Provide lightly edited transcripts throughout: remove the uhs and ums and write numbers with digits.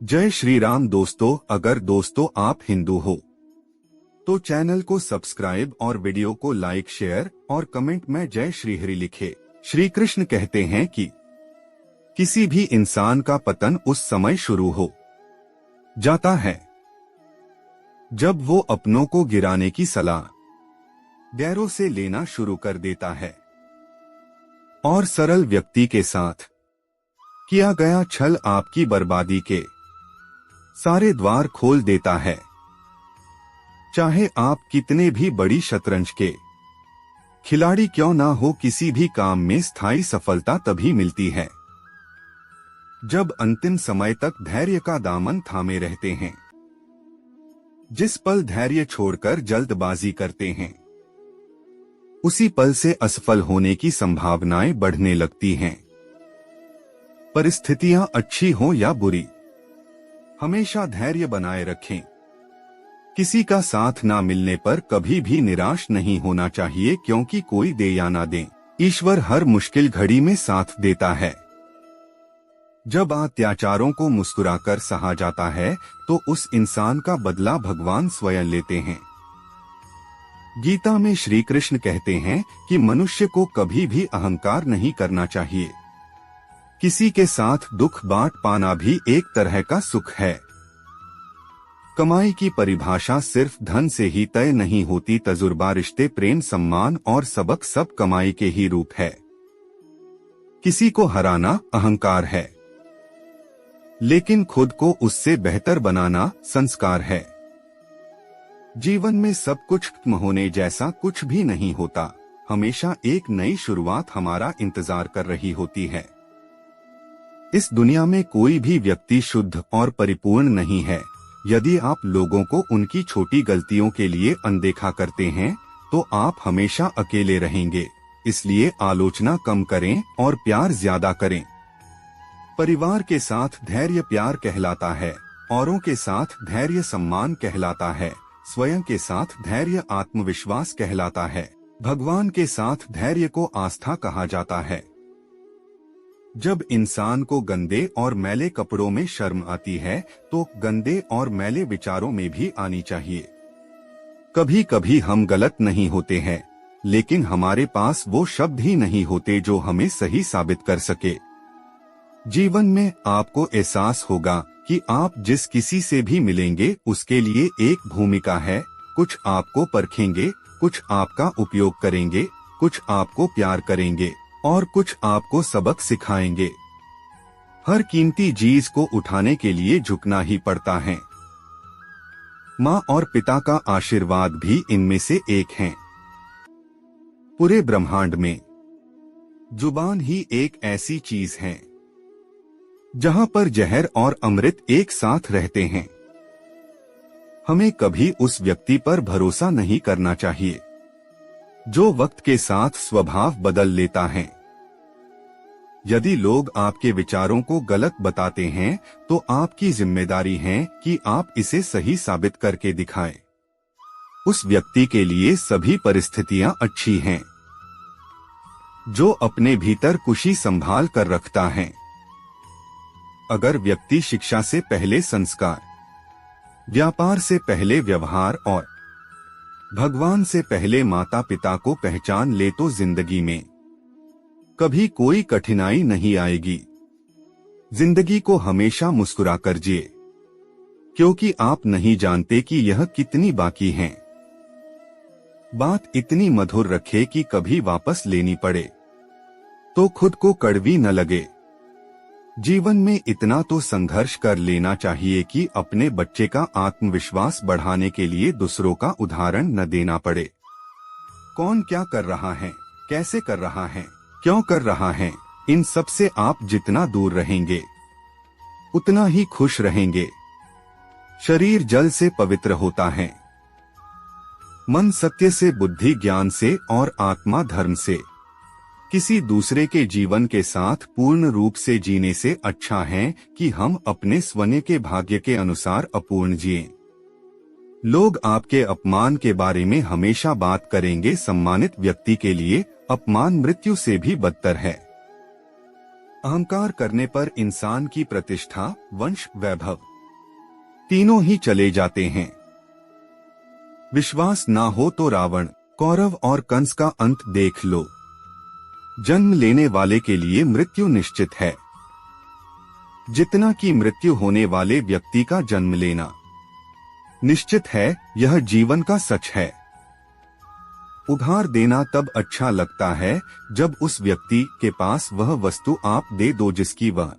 जय श्री राम दोस्तों। अगर दोस्तों आप हिंदू हो तो चैनल को सब्सक्राइब और वीडियो को लाइक शेयर और कमेंट में जय श्री हरि लिखे। श्री कृष्ण कहते हैं कि किसी भी इंसान का पतन उस समय शुरू हो जाता है जब वो अपनों को गिराने की सलाह गैरों से लेना शुरू कर देता है और सरल व्यक्ति के साथ किया गया छल आपकी बर्बादी के सारे द्वार खोल देता है। चाहे आप कितने भी बड़ी शतरंज के खिलाड़ी क्यों ना हो, किसी भी काम में स्थायी सफलता तभी मिलती है जब अंतिम समय तक धैर्य का दामन थामे रहते हैं। जिस पल धैर्य छोड़कर जल्दबाजी करते हैं उसी पल से असफल होने की संभावनाएं बढ़ने लगती हैं। परिस्थितियां अच्छी हो या बुरी, हमेशा धैर्य बनाए रखें। किसी का साथ ना मिलने पर कभी भी निराश नहीं होना चाहिए, क्योंकि कोई दे या ना दे, ईश्वर हर मुश्किल घड़ी में साथ देता है। जब अत्याचारों को मुस्कुराकर सहा जाता है तो उस इंसान का बदला भगवान स्वयं लेते हैं। गीता में श्री कृष्ण कहते हैं कि मनुष्य को कभी भी अहंकार नहीं करना चाहिए। किसी के साथ दुख बांट पाना भी एक तरह का सुख है। कमाई की परिभाषा सिर्फ धन से ही तय नहीं होती। तजुर्बा, रिश्ते, प्रेम, सम्मान और सबक सब कमाई के ही रूप है। किसी को हराना अहंकार है, लेकिन खुद को उससे बेहतर बनाना संस्कार है। जीवन में सब कुछ खत्म होने जैसा कुछ भी नहीं होता। हमेशा एक नई शुरुआत हमारा इंतजार कर रही होती है। इस दुनिया में कोई भी व्यक्ति शुद्ध और परिपूर्ण नहीं है। यदि आप लोगों को उनकी छोटी गलतियों के लिए अनदेखा करते हैं तो आप हमेशा अकेले रहेंगे। इसलिए आलोचना कम करें और प्यार ज्यादा करें। परिवार के साथ धैर्य प्यार कहलाता है, औरों के साथ धैर्य सम्मान कहलाता है, स्वयं के साथ धैर्य आत्मविश्वास कहलाता है, भगवान के साथ धैर्य को आस्था कहा जाता है। जब इंसान को गंदे और मैले कपड़ों में शर्म आती है तो गंदे और मैले विचारों में भी आनी चाहिए। कभी कभी हम गलत नहीं होते हैं, लेकिन हमारे पास वो शब्द ही नहीं होते जो हमें सही साबित कर सके। जीवन में आपको एहसास होगा कि आप जिस किसी से भी मिलेंगे उसके लिए एक भूमिका है। कुछ आपको परखेंगे, कुछ आपका उपयोग करेंगे, कुछ आपको प्यार करेंगे और कुछ आपको सबक सिखाएंगे। हर कीमती चीज को उठाने के लिए झुकना ही पड़ता है। माँ और पिता का आशीर्वाद भी इनमें से एक है। पूरे ब्रह्मांड में जुबान ही एक ऐसी चीज है जहां पर जहर और अमृत एक साथ रहते हैं। हमें कभी उस व्यक्ति पर भरोसा नहीं करना चाहिए जो वक्त के साथ स्वभाव बदल लेता है। यदि लोग आपके विचारों को गलत बताते हैं तो आपकी जिम्मेदारी है कि आप इसे सही साबित करके दिखाएं। उस व्यक्ति के लिए सभी परिस्थितियां अच्छी हैं जो अपने भीतर खुशी संभाल कर रखता है। अगर व्यक्ति शिक्षा से पहले संस्कार, व्यापार से पहले व्यवहार और भगवान से पहले माता पिता को पहचान ले तो जिंदगी में कभी कोई कठिनाई नहीं आएगी। जिंदगी को हमेशा मुस्कुराकर जिए, क्योंकि आप नहीं जानते कि यह कितनी बाकी है। बात इतनी मधुर रखे कि कभी वापस लेनी पड़े तो खुद को कड़वी न लगे। जीवन में इतना तो संघर्ष कर लेना चाहिए कि अपने बच्चे का आत्मविश्वास बढ़ाने के लिए दूसरों का उदाहरण न देना पड़े। कौन क्या कर रहा है, कैसे कर रहा है, क्यों कर रहा है, इन सब से आप जितना दूर रहेंगे उतना ही खुश रहेंगे। शरीर जल से पवित्र होता है, मन सत्य से, बुद्धि ज्ञान से और आत्मा धर्म से। किसी दूसरे के जीवन के साथ पूर्ण रूप से जीने से अच्छा है कि हम अपने स्वयं के भाग्य के अनुसार अपूर्ण जिएं। लोग आपके अपमान के बारे में हमेशा बात करेंगे। सम्मानित व्यक्ति के लिए अपमान मृत्यु से भी बदतर है। अहंकार करने पर इंसान की प्रतिष्ठा, वंश, वैभव तीनों ही चले जाते हैं। विश्वास ना हो तो रावण, कौरव और कंस का अंत देख लो। जन्म लेने वाले के लिए मृत्यु निश्चित है, जितना कि मृत्यु होने वाले व्यक्ति का जन्म लेना निश्चित है, यह जीवन का सच है। उधार देना तब अच्छा लगता है जब उस व्यक्ति के पास वह वस्तु आप दे दो जिसकी वह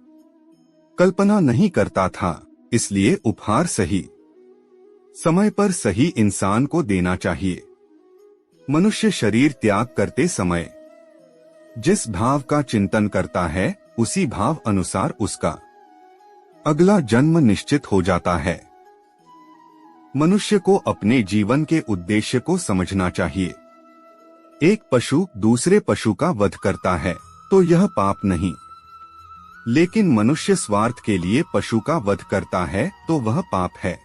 कल्पना नहीं करता था, इसलिए उपहार सही समय पर सही इंसान को देना चाहिए। मनुष्य शरीर त्याग करते समय जिस भाव का चिंतन करता है, उसी भाव अनुसार उसका अगला जन्म निश्चित हो जाता है। मनुष्य को अपने जीवन के उद्देश्य को समझना चाहिए। एक पशु दूसरे पशु का वध करता है तो यह पाप नहीं, लेकिन मनुष्य स्वार्थ के लिए पशु का वध करता है तो वह पाप है।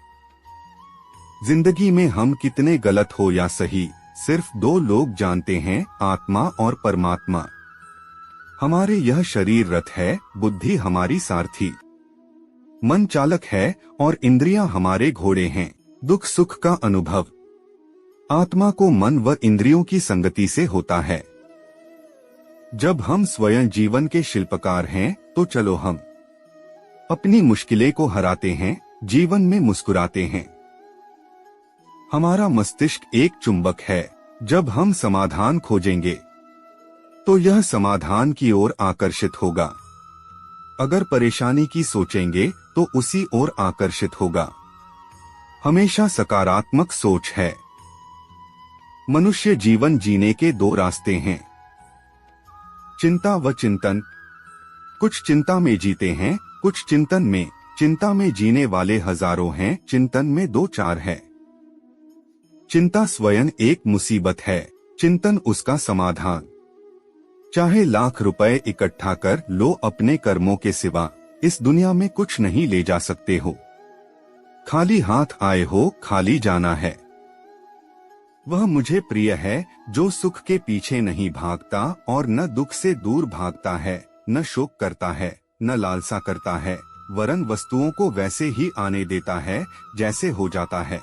जिंदगी में हम कितने गलत हो या सही, सिर्फ दो लोग जानते हैं, आत्मा और परमात्मा। हमारे यह शरीर रथ है, बुद्धि हमारी सारथी, मन चालक है और इंद्रियां हमारे घोड़े हैं। दुख सुख का अनुभव आत्मा को मन व इंद्रियों की संगति से होता है। जब हम स्वयं जीवन के शिल्पकार हैं तो चलो हम अपनी मुश्किलें को हराते हैं, जीवन में मुस्कुराते हैं। हमारा मस्तिष्क एक चुंबक है, जब हम समाधान खोजेंगे तो यह समाधान की ओर आकर्षित होगा। अगर परेशानी की सोचेंगे तो उसी ओर आकर्षित होगा। हमेशा सकारात्मक सोच है। मनुष्य जीवन जीने के दो रास्ते हैं, चिंता व चिंतन। कुछ चिंता में जीते हैं, कुछ चिंतन में। चिंता में जीने वाले हजारों हैं, चिंतन में दो चार है। चिंता स्वयं एक मुसीबत है, चिंतन उसका समाधान। चाहे लाख रुपए इकट्ठा कर लो, अपने कर्मों के सिवा इस दुनिया में कुछ नहीं ले जा सकते हो। खाली हाथ आए हो, खाली जाना है। वह मुझे प्रिय है जो सुख के पीछे नहीं भागता और न दुख से दूर भागता है, न शोक करता है, न लालसा करता है, वरन वस्तुओं को वैसे ही आने देता है जैसे हो जाता है।